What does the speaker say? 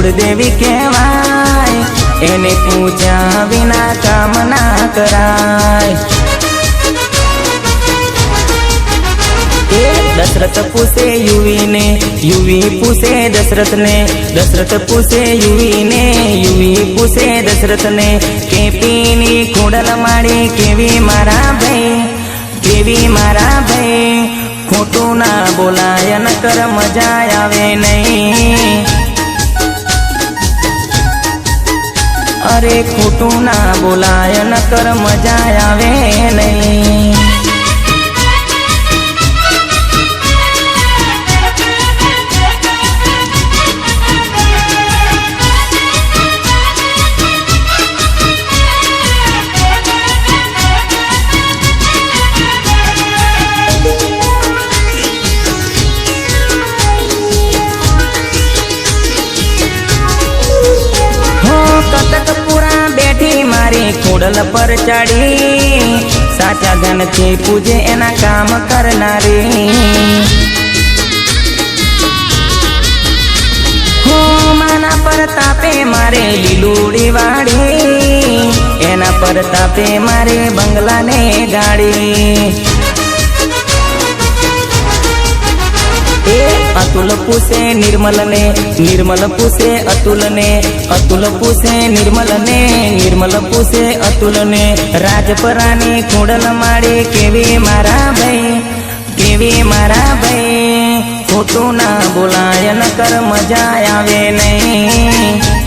कुलदेवी कहवाय, एने पूजा विना काम ना कराय। दशरथ पूछे युवी ने, युवी पूछे दशरथ ने, दशरथ पूछे युवी ने, युवी पूछे दशरथ ने, के पीनी खुडल माड़ी केवी मारा भाई, केवी मारा भाई। खोटू ना बोलाय न कर मजा आवे नहीं, अरे खोटू ना बोलाय न कर मजा आवे नहीं। कतकपुरा बैठी मारी खोडल पर चढ़ी, साचा धन थी पूजे एना काम करनारी। हो माना पर तापे मारे लीलूड़ी वाड़ी, एना पर तापे मारे बंगला ने गाड़ी। अतुल पूछे निर्मल ने, निर्मल पूछे अतुल ने, अतुल पूछे निर्मल ने, निर्मल पूछे अतुल ने। राजपरानी खोडल माड़ी केवी मारा भाई, केवी मारा भाई। खोटू ना बोलाय न कर मजा आवे नहीं।